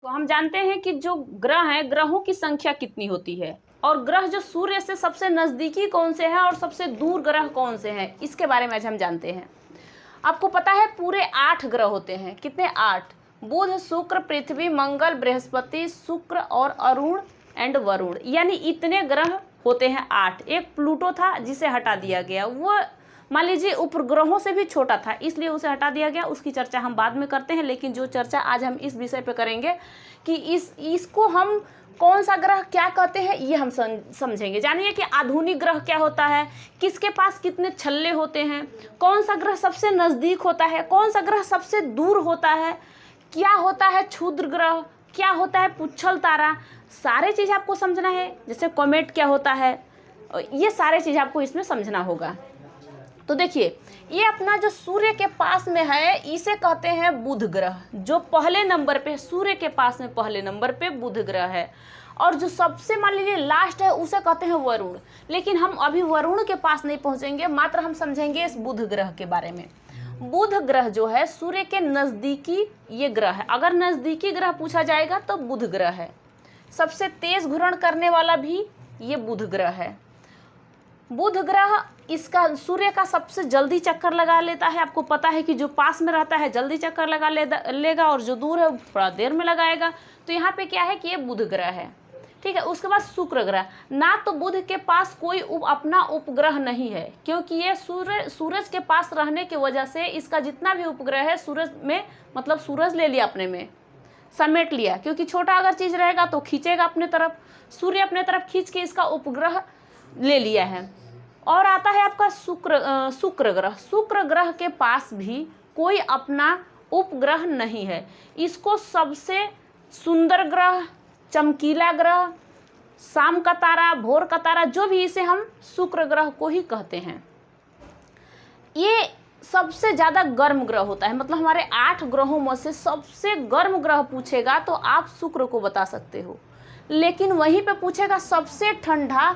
तो हम जानते हैं कि जो ग्रह हैं, ग्रहों की संख्या कितनी होती है और ग्रह जो सूर्य से सबसे नज़दीकी कौन से हैं और सबसे दूर ग्रह कौन से हैं, इसके बारे में आज हम जानते हैं। आपको पता है पूरे 8 ग्रह होते हैं। कितने? 8। बुध, शुक्र, पृथ्वी, मंगल, बृहस्पति, शुक्र और अरुण एंड वरुण, यानी इतने ग्रह होते हैं 8। एक प्लूटो था जिसे हटा दिया गया, वो मान लीजिए उपग्रहों से भी छोटा था, इसलिए उसे हटा दिया गया। उसकी चर्चा हम बाद में करते हैं, लेकिन जो चर्चा आज हम इस विषय पे करेंगे कि इसको हम कौन सा ग्रह क्या कहते हैं, ये हम समझेंगे। जानिए कि आधुनिक ग्रह क्या होता है, किसके पास कितने छल्ले होते हैं, कौन सा ग्रह सबसे नज़दीक होता है, कौन सा ग्रह सबसे दूर होता है, क्या होता है क्षुद्र ग्रह, क्या होता है पुच्छल तारा, सारे चीज़ आपको समझना है। जैसे कॉमेट क्या होता है, ये सारे चीज़ आपको इसमें समझना होगा। तो देखिए, ये अपना जो सूर्य के पास में है इसे कहते हैं बुध ग्रह। जो पहले नंबर पे सूर्य के पास में पहले नंबर पे बुध ग्रह है, और जो सबसे मान लीजिए लास्ट है उसे कहते हैं वरुण। लेकिन हम अभी वरुण के पास नहीं पहुंचेंगे, मात्र हम समझेंगे इस बुध ग्रह के बारे में। बुध ग्रह जो है सूर्य के नज़दीकी ये ग्रह है। अगर नज़दीकी ग्रह पूछा जाएगा तो बुध ग्रह है। सबसे तेज घूर्ण करने वाला भी ये बुध ग्रह है। बुध ग्रह इसका सूर्य का सबसे जल्दी चक्कर लगा लेता है। आपको पता है कि जो पास में रहता है जल्दी चक्कर लगा लेगा और जो दूर है थोड़ा देर में लगाएगा। तो यहाँ पे क्या है कि ये बुध ग्रह है, ठीक है। उसके बाद शुक्र ग्रह, ना तो बुध के पास कोई अपना उपग्रह नहीं है, क्योंकि ये सूरज के पास रहने की वजह से इसका जितना भी उपग्रह है सूरज में, मतलब सूरज ले लिया अपने में, समेट लिया। क्योंकि छोटा अगर चीज़ रहेगा तो खींचेगा अपने तरफ, सूर्य अपने तरफ खींच के इसका उपग्रह ले लिया है। और आता है आपका शुक्र ग्रह। शुक्र ग्रह के पास भी कोई अपना उपग्रह नहीं है। इसको सबसे सुंदर ग्रह, चमकीला ग्रह, शाम का तारा, भोर का तारा, जो भी, इसे हम शुक्र ग्रह को ही कहते हैं। ये सबसे ज़्यादा गर्म ग्रह होता है। मतलब हमारे 8 ग्रहों में से सबसे गर्म ग्रह पूछेगा तो आप शुक्र को बता सकते हो, लेकिन वहीं पे पूछेगा सबसे ठंडा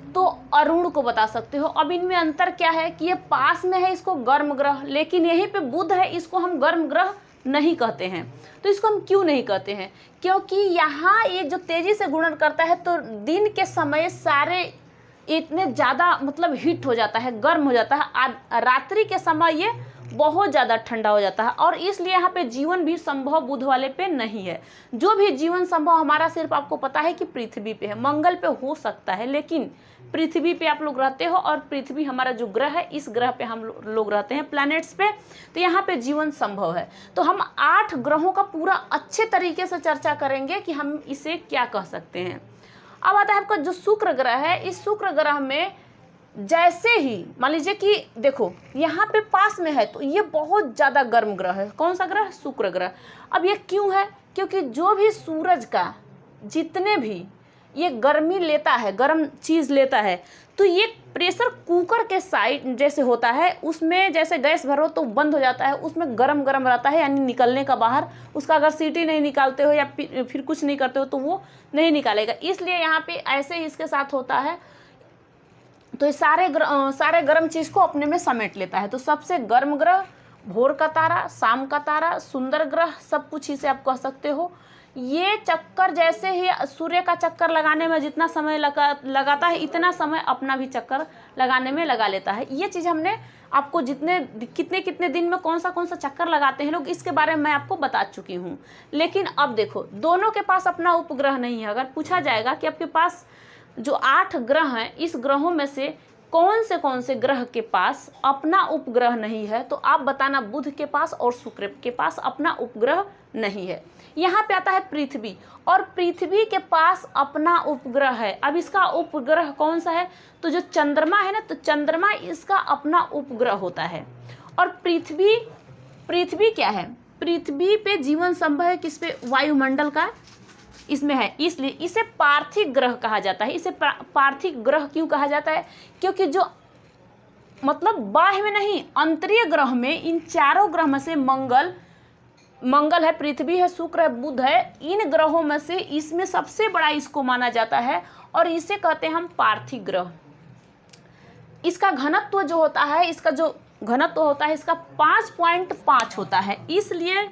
तो अरुण को बता सकते हो। अब इनमें अंतर क्या है कि ये पास में है, इसको गर्म ग्रह, लेकिन यहीं पे बुध है, इसको हम गर्म ग्रह नहीं कहते हैं। तो इसको हम क्यों नहीं कहते हैं? क्योंकि यहाँ ये जो तेज़ी से घूर्णन करता है तो दिन के समय सारे इतने ज़्यादा मतलब हीट हो जाता है, गर्म हो जाता है। रात्रि के समय ये बहुत ज़्यादा ठंडा हो जाता है, और इसलिए यहाँ पे जीवन भी संभव बुध वाले पे नहीं है। जो भी जीवन संभव हमारा सिर्फ आपको पता है कि पृथ्वी पे है। मंगल पे हो सकता है, लेकिन पृथ्वी पे आप लोग रहते हो, और पृथ्वी हमारा जो ग्रह है, इस ग्रह पे हम लोग रहते हैं, प्लैनेट्स पे, तो यहाँ पे जीवन संभव है। तो हम 8 ग्रहों का पूरा अच्छे तरीके से चर्चा करेंगे कि हम इसे क्या कह सकते हैं। अब आता है आपका जो शुक्र ग्रह है। इस शुक्र ग्रह में जैसे ही मान लीजिए कि देखो यहाँ पे पास में है तो ये बहुत ज़्यादा गर्म ग्रह है। कौन सा ग्रह? शुक्र ग्रह। अब ये क्यों है? क्योंकि जो भी सूरज का जितने भी ये गर्मी लेता है, गर्म चीज़ लेता है, तो ये प्रेशर कुकर के साइड जैसे होता है, उसमें जैसे गैस भरो तो बंद हो जाता है, उसमें गरम गरम रहता है, यानी निकलने का बाहर। उसका अगर सीटी नहीं निकालते हो या फिर कुछ नहीं करते हो तो वो नहीं निकालेगा। इसलिए यहाँ पे ऐसे ही इसके साथ होता है। तो ये सारे गर्म चीज़ को अपने में समेट लेता है। तो सबसे गर्म ग्रह, भोर का तारा, शाम का तारा, सुंदर ग्रह, सब कुछ इसे आप कह सकते हो। ये चक्कर जैसे ही सूर्य का चक्कर लगाने में जितना समय लगाता है, इतना समय अपना भी चक्कर लगाने में लगा लेता है। ये चीज़ हमने आपको कितने दिन में कौन सा चक्कर लगाते हैं लोग, इसके बारे में मैं आपको बता चुकी हूँ। लेकिन अब देखो, दोनों के पास अपना उपग्रह नहीं है। अगर पूछा जाएगा कि आपके पास जो 8 ग्रह हैं, इस ग्रहों में से कौन से ग्रह के पास अपना उपग्रह नहीं है, तो आप बताना बुध के पास और शुक्र के पास अपना उपग्रह नहीं है। यहाँ पे आता है पृथ्वी, और पृथ्वी के पास अपना उपग्रह है। अब इसका उपग्रह कौन सा है? तो जो चंद्रमा है ना, तो चंद्रमा इसका अपना उपग्रह होता है। और पृथ्वी क्या है? पृथ्वी पे जीवन संभव है किस पे? वायुमंडल का इसमें है, इसलिए इसे पार्थिव ग्रह कहा जाता है। इसे पार्थिव ग्रह क्यों कहा जाता है? क्योंकि जो मतलब बाह्य में नहीं, अंतरीय ग्रह में इन चारों ग्रह में से मंगल है, पृथ्वी है, शुक्र है, बुध है, इन ग्रहों में से इसमें सबसे बड़ा इसको माना जाता है, और इसे कहते हैं हम पार्थिव ग्रह। इसका घनत्व जो होता है, इसका 5.5 होता है, इसलिए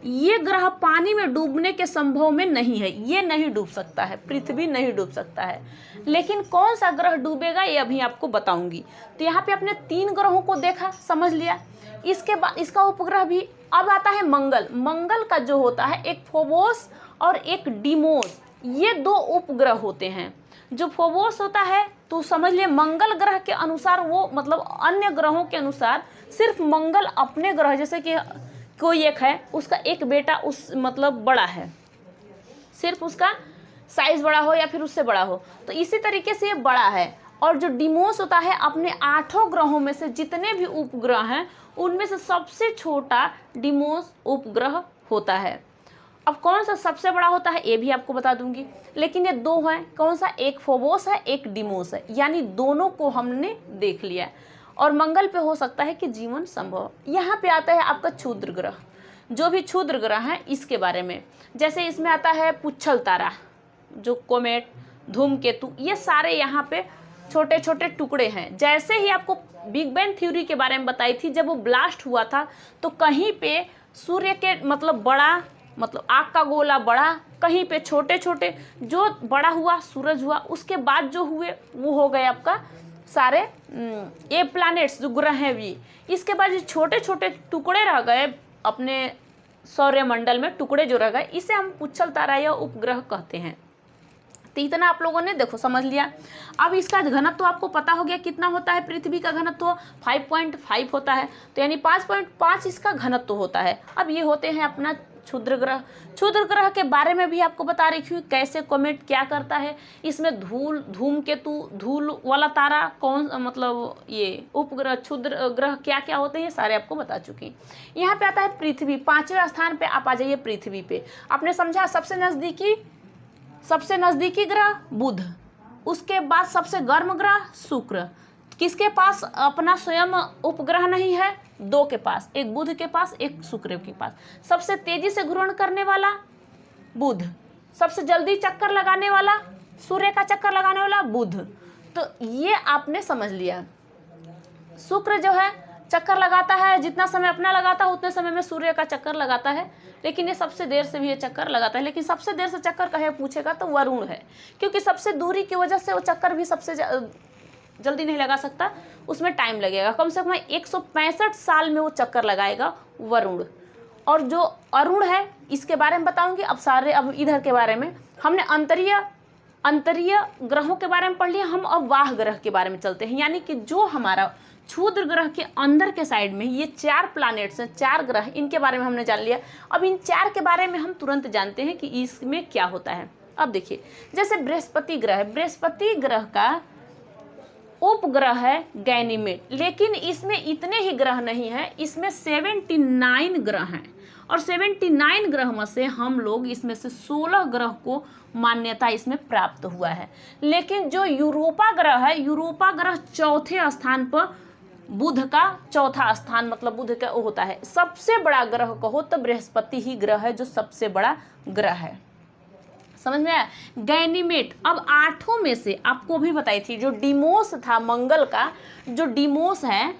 ये ग्रह पानी में डूबने के संभव में नहीं है, ये नहीं डूब सकता है, पृथ्वी नहीं डूब सकता है। लेकिन कौन सा ग्रह डूबेगा ये अभी आपको बताऊंगी। तो यहाँ पे आपने 3 ग्रहों को देखा, समझ लिया। इसके बाद इसका उपग्रह भी। अब आता है मंगल। मंगल का जो होता है एक फोबोस और एक डीमोस, ये 2 उपग्रह होते हैं। जो फोबोस होता है तो समझ लिए मंगल ग्रह के अनुसार वो मतलब अन्य ग्रहों के अनुसार सिर्फ मंगल अपने ग्रह, जैसे कि कोई एक है उसका एक बेटा उस मतलब बड़ा है, सिर्फ उसका साइज बड़ा हो या फिर उससे बड़ा हो, तो इसी तरीके से ये बड़ा है। और जो डीमोस होता है अपने 8 ग्रहों में से जितने भी उपग्रह हैं उनमें से सबसे छोटा डीमोस उपग्रह होता है। अब कौन सा सबसे बड़ा होता है ये भी आपको बता दूंगी, लेकिन ये 2 हैं। कौन सा? एक फोबोस है, एक डीमोस है, यानी दोनों को हमने देख लिया। और मंगल पे हो सकता है कि जीवन संभव। यहाँ पे आता है आपका क्षुद्र ग्रह। जो भी क्षुद्र ग्रह हैं इसके बारे में, जैसे इसमें आता है पुच्छल तारा, जो कोमेट, धूमकेतु, ये सारे यहाँ पे छोटे छोटे टुकड़े हैं। जैसे ही आपको बिग बैंग थ्योरी के बारे में बताई थी, जब वो ब्लास्ट हुआ था तो कहीं पे सूर्य के मतलब बड़ा मतलब आग का गोला बड़ा, कहीं पे छोटे छोटे, जो बड़ा हुआ सूरज हुआ, उसके बाद जो हुए वो हो गए आपका सारे ये प्लैनेट्स जो ग्रह हैं भी। इसके बाद जो छोटे छोटे टुकड़े रह गए अपने सौरमंडल में, टुकड़े जो रह गए, इसे हम पुच्छल तारा या उपग्रह कहते हैं। तो इतना आप लोगों ने देखो समझ लिया। अब इसका घनत्व तो आपको पता हो गया कितना होता है। पृथ्वी का घनत्व 5.5 होता है, तो यानी 5.5 इसका घनत्व होता है। अब ये होते हैं अपना क्षुद्र ग्रह। क्षुद्र ग्रह के बारे में भी आपको बता रही हूँ, कैसे कॉमेट क्या करता है। इसमें धूमकेतु, धूल वाला तारा, कौन मतलब ये उपग्रह, क्षुद्र ग्रह क्या क्या होते हैं, ये सारे आपको बता चुकी। यहाँ पे आता है पृथ्वी। 5वें स्थान पे आप आ जाइए पृथ्वी पे। आपने समझा सबसे नज़दीकी ग्रह बुध, उसके बाद सबसे गर्म ग्रह शुक्र। किसके पास अपना स्वयं उपग्रह नहीं है? 2 के पास, एक बुध के पास, एक शुक्र के पास। सबसे तेजी से घूर्ण करने वाला बुध, सबसे जल्दी चक्कर लगाने वाला, सूर्य का चक्कर लगाने वाला बुध। तो ये आपने समझ लिया। शुक्र जो है चक्कर लगाता है, जितना समय अपना लगाता है उतने समय में सूर्य का चक्कर लगाता है, लेकिन ये सबसे देर से भी ये चक्कर लगाता है। लेकिन सबसे देर से चक्कर कहे पूछेगा तो वरुण है, क्योंकि सबसे दूरी की वजह से वो चक्कर भी सबसे जल्दी नहीं लगा सकता, उसमें टाइम लगेगा। कम से कम 165 साल में वो चक्कर लगाएगा वरुण। और जो अरुण है इसके बारे में बताऊंगी। अब इधर के बारे में हमने अंतरीय ग्रहों के बारे में पढ़ लिया। हम अब वाह ग्रह के बारे में चलते हैं, यानी कि जो हमारा क्षुद्र ग्रह के अंदर के साइड में ये 4 प्लैनेट्स हैं, 4 ग्रह, इनके बारे में हमने जान लिया। अब इन 4 के बारे में हम तुरंत जानते हैं कि इसमें क्या होता है। अब देखिए, जैसे बृहस्पति ग्रह है, बृहस्पति ग्रह का उपग्रह है गैनीमेड, लेकिन इसमें इतने ही ग्रह नहीं है, इसमें 79 ग्रह हैं। और 79 ग्रह में से हम लोग इसमें से 16 ग्रह को मान्यता इसमें प्राप्त हुआ है। लेकिन जो यूरोपा ग्रह है, यूरोपा ग्रह 4थे स्थान पर, बुध का 4था स्थान मतलब बुध का होता है। सबसे बड़ा ग्रह कहो तो बृहस्पति ही ग्रह है जो सबसे बड़ा ग्रह है। समझ में आया? गैनीमेड। अब 8 में से आपको भी बताई थी, जो डीमोस था मंगल का, जो डीमोस है,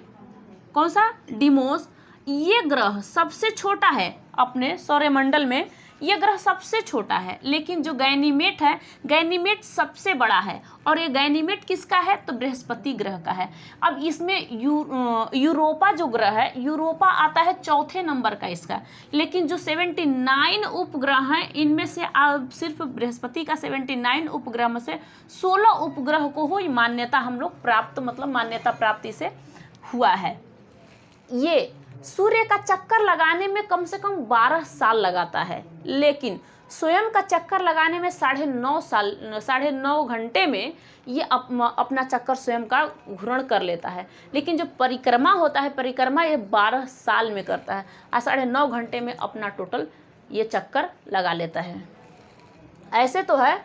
कौन सा? डीमोस। ये ग्रह सबसे छोटा है अपने सौरमंडल में, ये ग्रह सबसे छोटा है। लेकिन जो गैनीमेड है, गैनीमेड सबसे बड़ा है। और ये गैनीमेड किसका है? तो बृहस्पति ग्रह का है। अब इसमें यूरोपा जो ग्रह है, यूरोपा आता है 4थे नंबर का इसका। लेकिन जो 79 उपग्रह हैं, इनमें से सिर्फ बृहस्पति का 79 उपग्रह में से 16 उपग्रह को हुई मान्यता हम लोग प्राप्त, मतलब मान्यता प्राप्ति से हुआ है। ये सूर्य का चक्कर लगाने में कम से कम 12 साल लगाता है, लेकिन स्वयं का चक्कर लगाने में 9.5 घंटे में ये अपना चक्कर स्वयं का घूर्ण कर लेता है। लेकिन जो परिक्रमा होता है, परिक्रमा ये 12 साल में करता है और 9.5 घंटे में अपना टोटल ये चक्कर लगा लेता है। ऐसे तो है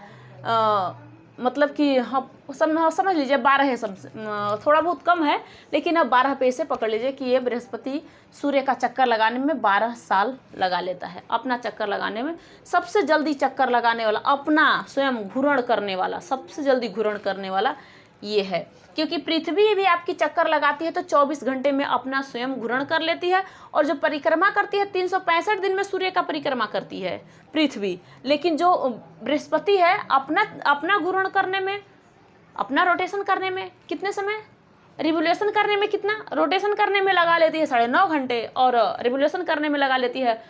मतलब कि हम समझ लीजिए 12 है, सब थोड़ा बहुत कम है, लेकिन अब 12 पे से पकड़ लीजिए कि ये बृहस्पति सूर्य का चक्कर लगाने में 12 साल लगा लेता है। अपना चक्कर लगाने में सबसे जल्दी चक्कर लगाने वाला, अपना स्वयं घूर्ण करने वाला, सबसे जल्दी घूर्ण करने वाला ये है, क्योंकि पृथ्वी भी आपकी चक्कर लगाती है तो 24 घंटे में अपना स्वयं घूर्ण कर लेती है, और जो परिक्रमा करती है 365 दिन में सूर्य का परिक्रमा करती है पृथ्वी। लेकिन जो बृहस्पति है अपना घूर्ण करने में, अपना रोटेशन करने में कितने समय, रिवोल्यूशन करने में कितना, रोटेशन करने में लगा लेती है 9.5 घंटे, और रिवोल्यूशन करने में लगा लेती है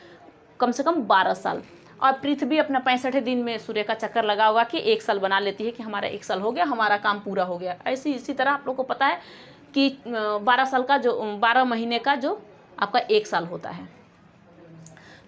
कम से कम 12 साल। और पृथ्वी अपना 65 दिन में सूर्य का चक्कर लगा होगा कि 1 साल बना लेती है कि हमारा 1 साल हो गया, हमारा काम पूरा हो गया। इसी तरह आप लोग को पता है कि 12 साल का जो 12 महीने का जो आपका 1 साल होता है।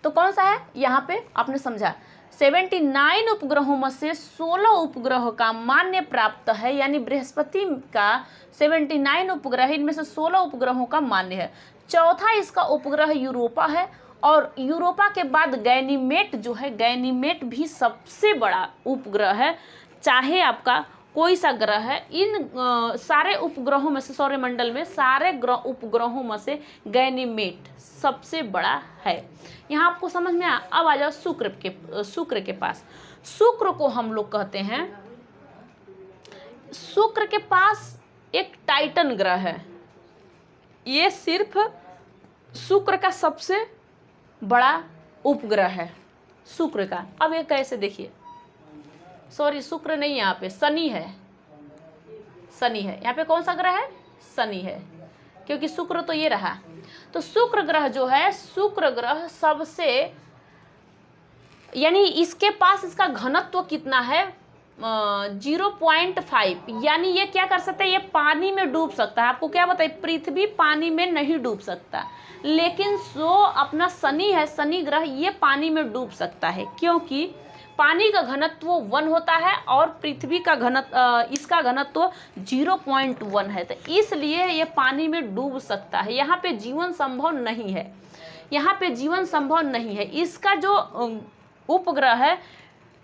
तो कौन सा है यहाँ पे आपने समझा, 79 उपग्रहों में से 16 उपग्रह का मान्य प्राप्त है, यानी बृहस्पति का 79 उपग्रह, इनमें से 16 उपग्रहों का मान्य है। चौथा इसका उपग्रह यूरोपा है, और यूरोपा के बाद गैनीमेड जो है, गैनीमेड भी सबसे बड़ा उपग्रह है। चाहे आपका कोई सा ग्रह है, इन सारे उपग्रहों में से, सौरमंडल में सारे उपग्रहों में से गैनीमेड सबसे बड़ा है। यहाँ आपको समझ में अब आ जाओ शुक्र के पास। शुक्र को हम लोग कहते हैं, शुक्र के पास एक टाइटन ग्रह है, ये सिर्फ शुक्र का सबसे बड़ा उपग्रह है शुक्र का। अब ये कैसे देखिए, सॉरी शुक्र नहीं, यहाँ पे शनि है, शनि है यहाँ पे। कौन सा ग्रह है, शनि है, क्योंकि शुक्र तो ये रहा। तो शुक्र ग्रह जो है, शुक्र ग्रह सबसे, यानी इसके पास इसका घनत्व कितना है 0.5, यानी ये क्या कर सकता है, ये पानी में डूब सकता है। आपको क्या बताइए, पृथ्वी पानी में नहीं डूब सकता, लेकिन जो अपना शनि है, शनि ग्रह, ये पानी में डूब सकता है, क्योंकि पानी का घनत्व 1 होता है और पृथ्वी का घनत्व, इसका घनत्व 0.1 है, तो इसलिए ये पानी में डूब सकता है। यहाँ पे जीवन संभव नहीं है, यहाँ पे जीवन संभव नहीं है। इसका जो उपग्रह है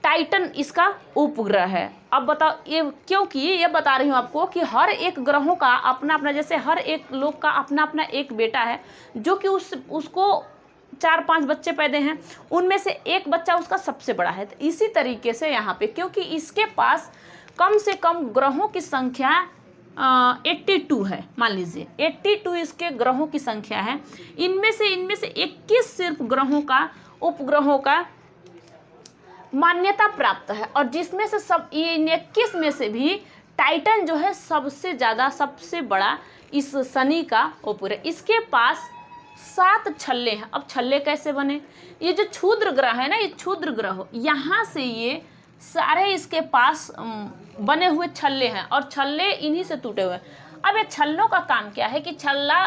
टाइटन, इसका उपग्रह है। अब बताओ ये, क्योंकि ये बता रही हूँ आपको कि हर एक ग्रहों का अपना अपना, जैसे हर एक लोग का अपना अपना एक बेटा है, जो कि उसको 4-5 बच्चे पैदा हैं, उनमें से एक बच्चा उसका सबसे बड़ा है। तो इसी तरीके से यहाँ पे, क्योंकि इसके पास कम से कम ग्रहों की संख्या 82 है, मान लीजिए 82 इसके ग्रहों की संख्या है। इनमें से 21 सिर्फ ग्रहों का, उपग्रहों का मान्यता प्राप्त है, और जिसमें से सब, इन 21 में से भी टाइटन जो है सबसे ज़्यादा, सबसे बड़ा इस शनि का उपग्रह। इसके पास 7 छल्ले हैं। अब छल्ले कैसे बने, ये जो क्षुद्र ग्रह है ना, ये क्षुद्र ग्रह, यहाँ से ये सारे इसके पास बने हुए छल्ले हैं, और छल्ले इन्हीं से टूटे हुए हैं। अब ये छल्लों का काम क्या है कि छल्ला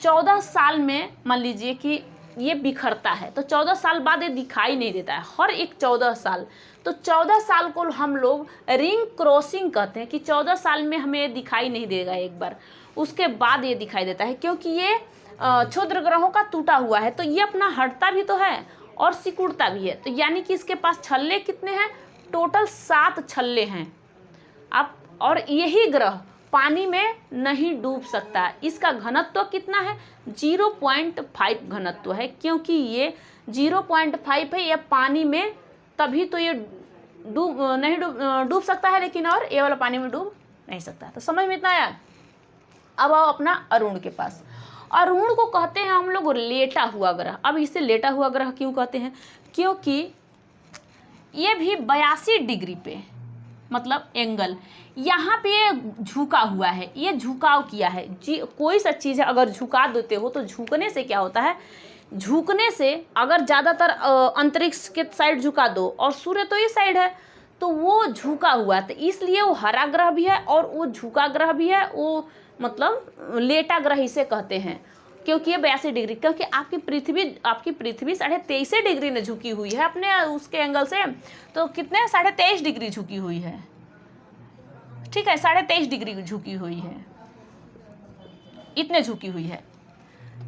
14 साल में, मान लीजिए कि ये बिखरता है, तो 14 साल बाद ये दिखाई नहीं देता है, हर एक 14 साल। तो 14 साल को हम लोग रिंग क्रॉसिंग कहते हैं, कि 14 साल में हमें ये दिखाई नहीं देगा एक बार, उसके बाद ये दिखाई देता है, क्योंकि ये क्षुद्र ग्रहों का टूटा हुआ है, तो ये अपना हटता भी तो है और सिकुड़ता भी है। तो यानी कि इसके पास छल्ले कितने हैं, टोटल 7 छल्ले हैं। अब और यही ग्रह पानी में नहीं डूब सकता। इसका घनत्व कितना है, 0.5 घनत्व है, क्योंकि ये 0.5 है, ये पानी में, तभी तो ये डूब सकता है, लेकिन और ये वाला पानी में डूब नहीं सकता। तो समझ में इतना आया। अब आओ अपना अरुण के पास। अरुण को कहते हैं हम लोग लेटा हुआ ग्रह। अब इसे लेटा हुआ ग्रह क्यों कहते हैं, क्योंकि ये भी 82 डिग्री पे, मतलब एंगल, यहाँ पे झुका हुआ है, ये झुकाव किया है जी। कोई सा चीज़ है अगर झुका देते हो तो झुकने से क्या होता है, झुकने से अगर ज़्यादातर अंतरिक्ष के साइड झुका दो और सूर्य तो इस साइड है, तो वो झुका हुआ है, तो इसलिए वो हरा ग्रह भी है और वो झुका ग्रह भी है, वो मतलब लेटा ग्रह इसे कहते हैं। क्योंकि ये 82 डिग्री, क्योंकि आपकी पृथ्वी 23.5 डिग्री में झुकी हुई है अपने उसके एंगल से, तो कितने 23.5 डिग्री झुकी हुई है, ठीक है, 23.5 डिग्री झुकी हुई है, इतने झुकी हुई है,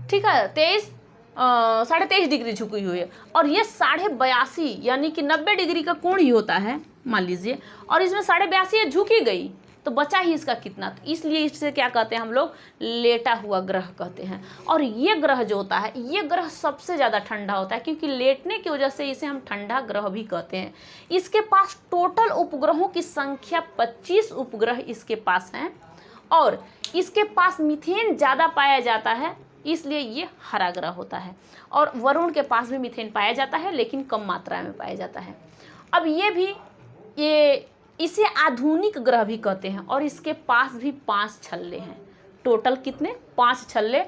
ठीक है, 23.5 डिग्री झुकी हुई है। और ये 82.5 यानी कि 90 डिग्री का कोण ही होता है मान लीजिए, और इसमें 82.5 ये झुकी गई, तो बचा ही इसका कितना, तो इसलिए इससे क्या कहते हैं हम लोग, लेटा हुआ ग्रह कहते हैं। और ये ग्रह जो होता है, ये ग्रह सबसे ज़्यादा ठंडा होता है, क्योंकि लेटने की वजह से इसे हम ठंडा ग्रह भी कहते हैं। इसके पास टोटल उपग्रहों की संख्या 25 उपग्रह इसके पास हैं, और इसके पास मीथेन ज़्यादा पाया जाता है, इसलिए ये हरा ग्रह होता है। और वरुण के पास भी मीथेन पाया जाता है, लेकिन कम मात्रा में पाया जाता है। अब इसे आधुनिक ग्रह भी कहते हैं, और इसके पास भी 5 छल्ले हैं। टोटल कितने, 5 छल्ले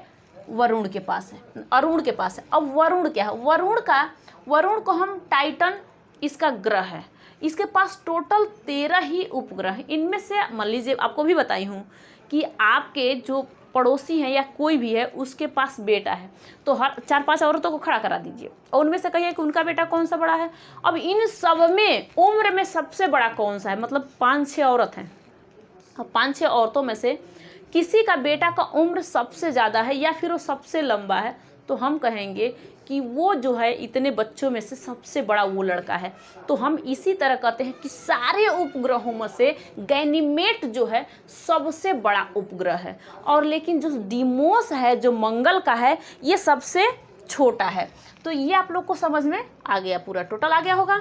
वरुण के पास है, अरुण के पास है। अब वरुण क्या है, वरुण को हम टाइटन इसका ग्रह है, इसके पास टोटल 13 ही उपग्रह। इनमें से मान लीजिए, आपको भी बताई हूँ कि आपके जो पड़ोसी हैं या कोई भी है, उसके पास बेटा है, तो हर 4-5 औरतों को खड़ा करा दीजिए और उनमें से कहिए कि उनका बेटा कौन सा बड़ा है। अब इन सब में उम्र में सबसे बड़ा कौन सा है, मतलब 5-6 औरत हैं, अब 5-6 औरतों में से किसी का बेटा का उम्र सबसे ज़्यादा है या फिर वो सबसे लंबा है, तो हम कहेंगे कि वो जो है इतने बच्चों में से सबसे बड़ा वो लड़का है। तो हम इसी तरह कहते हैं कि सारे उपग्रहों में से गैनीमेड जो है सबसे बड़ा उपग्रह है, और लेकिन जो डीमोस है, जो मंगल का है, ये सबसे छोटा है। तो ये आप लोग को समझ में आ गया, पूरा टोटल आ गया होगा।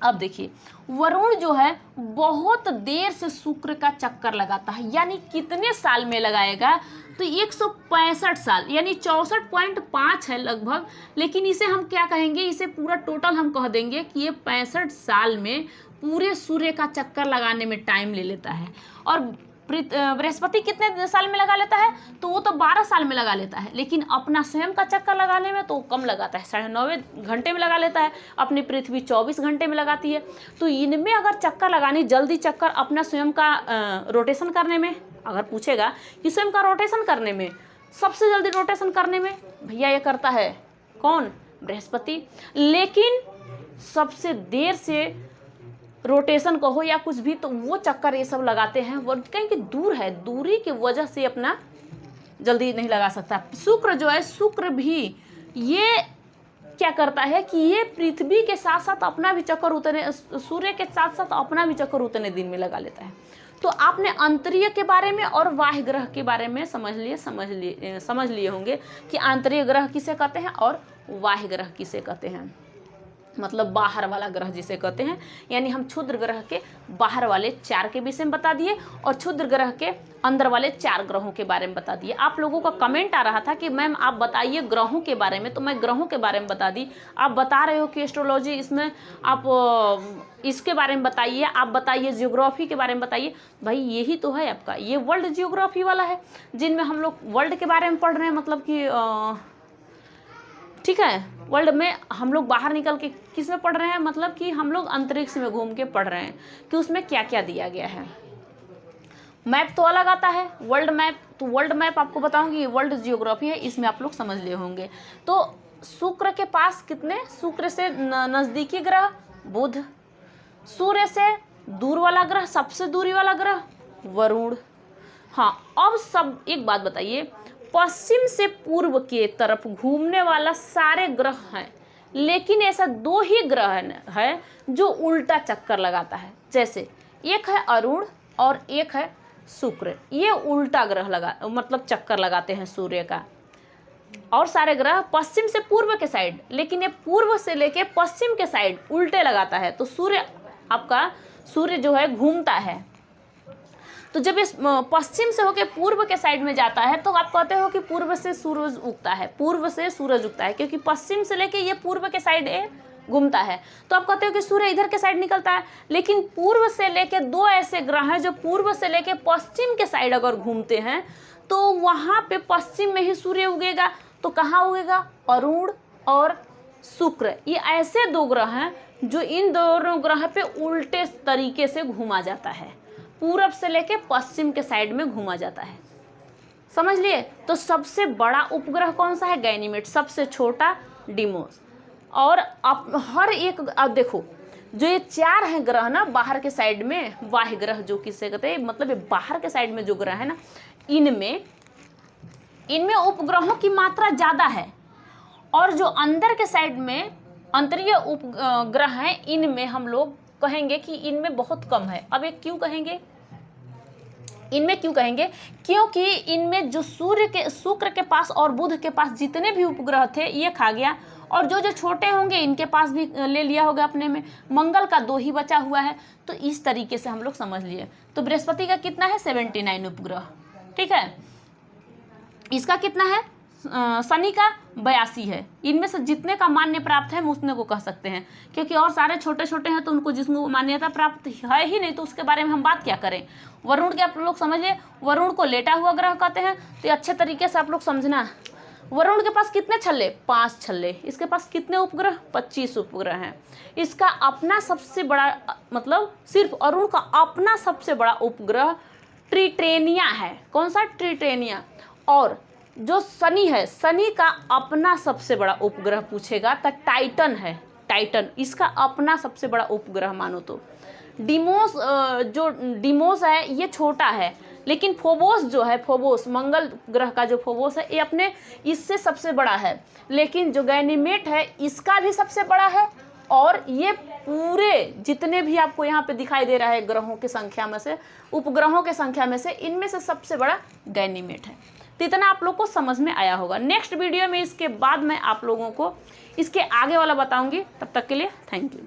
अब देखिए, वरुण जो है बहुत देर से शुक्र का चक्कर लगाता है, यानी कितने साल में लगाएगा, तो 165 साल, यानी 64.5 है लगभग। लेकिन इसे हम क्या कहेंगे, इसे पूरा टोटल हम कह देंगे कि ये 65 साल में पूरे सूर्य का चक्कर लगाने में टाइम ले लेता है। और बृहस्पति कितने साल में लगा लेता है, तो वो तो 12 साल में लगा लेता है, लेकिन अपना स्वयं का चक्कर लगाने में तो कम लगाता है, 9.5 घंटे में लगा लेता है। अपनी पृथ्वी 24 घंटे में लगाती है। तो इनमें अगर चक्कर लगानी, जल्दी चक्कर अपना स्वयं का रोटेशन करने में, अगर पूछेगा कि स्वयं का रोटेशन करने में, सबसे जल्दी रोटेशन करने में भैया ये करता है कौन, बृहस्पति। लेकिन सबसे देर से रोटेशन कहो या कुछ भी, तो वो चक्कर ये सब लगाते हैं, वो कहीं कि दूर है, दूरी की वजह से अपना जल्दी नहीं लगा सकता। शुक्र जो है, शुक्र भी ये क्या करता है कि ये पृथ्वी के साथ साथ अपना भी चक्कर उतने, सूर्य के साथ साथ अपना भी चक्कर उतने दिन में लगा लेता है। तो आपने अंतरिक्ष के बारे में और वाह्य ग्रह के बारे में समझ लिए होंगे कि अंतरिक्ष ग्रह किसे कहते हैं और वाह्य ग्रह किसे कहते हैं, मतलब बाहर वाला ग्रह जिसे कहते हैं। यानी हम क्षुद्र ग्रह के बाहर वाले 4 के विषय में बता दिए और क्षुद्र ग्रह के अंदर वाले 4 ग्रहों के बारे में बता दिए। आप लोगों का कमेंट आ रहा था कि मैम आप बताइए ग्रहों के बारे में, तो मैं ग्रहों के बारे में बता दी। आप बता रहे हो कि एस्ट्रोलॉजी, इसमें आप इसके बारे में बताइए, आप बताइए ज्योग्राफी के बारे में बताइए। भाई यही तो है आपका, ये वर्ल्ड ज्योग्राफी वाला है, जिनमें हम लोग वर्ल्ड के बारे में पढ़ रहे हैं, मतलब कि ठीक है, वर्ल्ड में हम लोग बाहर निकल के किस में पढ़ रहे हैं, मतलब कि हम लोग अंतरिक्ष में घूम के पढ़ रहे हैं कि उसमें क्या क्या दिया गया है। मैप तो अलग आता है, वर्ल्ड मैप, तो वर्ल्ड मैप आपको बताऊंगी, ये वर्ल्ड जियोग्राफी है, इसमें आप लोग समझ लिए होंगे। तो शुक्र के पास कितने, शुक्र से नज़दीकी ग्रह बुध, सूर्य से दूर वाला ग्रह, सबसे दूरी वाला ग्रह वरुण। हाँ, अब सब एक बात बताइए, पश्चिम से पूर्व के तरफ घूमने वाला सारे ग्रह हैं, लेकिन ऐसा 2 ही ग्रह है जो उल्टा चक्कर लगाता है। जैसे एक है अरुण और एक है शुक्र, ये उल्टा ग्रह मतलब चक्कर लगाते हैं सूर्य का। और सारे ग्रह पश्चिम से पूर्व के साइड, लेकिन ये पूर्व से लेके पश्चिम के साइड उल्टे लगाता है। तो सूर्य जो है घूमता है, तो जब इस पश्चिम से होकर पूर्व के साइड में जाता है, तो आप कहते हो कि पूर्व से सूरज उगता है, पूर्व से सूरज उगता है, क्योंकि पश्चिम से लेके ये पूर्व के साइड घूमता है। तो आप कहते हो कि सूर्य इधर के साइड निकलता है, लेकिन पूर्व से लेके 2 ऐसे ग्रह हैं जो पूर्व से लेके पश्चिम के साइड अगर घूमते हैं, तो वहाँ पे पश्चिम में ही सूर्य उगेगा। तो कहाँ उगेगा, अरुण और शुक्र। ये ऐसे 2 ग्रह हैं जो इन दोनों ग्रह पे उल्टे तरीके से घूमा जाता है, पूरब से लेके पश्चिम के साइड में घूमा जाता है, समझ लिए। तो सबसे बड़ा उपग्रह कौन सा है, गैनीमेड, सबसे छोटा डीमोस। और अब हर एक, अब देखो जो ये 4 हैं ग्रह ना बाहर के साइड में, बाह्य ग्रह जो किससे कहते हैं, मतलब ये बाहर के साइड में जो ग्रह है ना, इनमें उपग्रहों की मात्रा ज़्यादा है, और जो अंदर के साइड में अंतरिक्ष उपग्रह हैं, इनमें हम लोग कहेंगे कि इनमें बहुत कम है। अब ये क्यों कहेंगे, इनमें क्यों कहेंगे, क्योंकि इनमें जो शुक्र के पास और बुध के पास जितने भी उपग्रह थे ये खा गया, और जो जो छोटे होंगे इनके पास भी ले लिया होगा अपने में। मंगल का 2 ही बचा हुआ है, तो इस तरीके से हम लोग समझ लिए। तो बृहस्पति का कितना है, 79 उपग्रह, ठीक है। इसका कितना है, शनि का 82 है। इनमें से जितने का मान्य प्राप्त है हम उतने को कह सकते हैं, क्योंकि और सारे छोटे छोटे हैं तो उनको जिसको मान्यता प्राप्त है ही नहीं तो उसके बारे में हम बात क्या करें। वरुण के आप लोग समझिए, वरुण को लेटा हुआ ग्रह कहते हैं, तो अच्छे तरीके से आप लोग समझना। वरुण के पास कितने छल्ले, 5 छल्ले। इसके पास कितने उपग्रह, 25 उपग्रह हैं। इसका अपना सबसे बड़ा, मतलब सिर्फ अरुण का अपना सबसे बड़ा उपग्रह ट्रिटेनिया है। कौन सा, ट्रिटेनिया। और जो शनि है, शनि का अपना सबसे बड़ा उपग्रह पूछेगा तो टाइटन है, टाइटन इसका अपना सबसे बड़ा उपग्रह मानो तो। डिमोस, जो डिमोस है ये छोटा है, लेकिन फोबोस जो है, फोबोस मंगल ग्रह का जो फोबोस है ये अपने इससे सबसे बड़ा है। लेकिन जो गैनीमेड है इसका भी सबसे बड़ा है, और ये पूरे जितने भी आपको यहाँ पे दिखाई दे रहा है ग्रहों की संख्या में से, उपग्रहों के संख्या में से, इनमें से सबसे बड़ा गैनीमेड है। तो इतना आप लोग को समझ में आया होगा। नेक्स्ट वीडियो में इसके बाद मैं आप लोगों को इसके आगे वाला बताऊंगी। तब तक के लिए थैंक यू।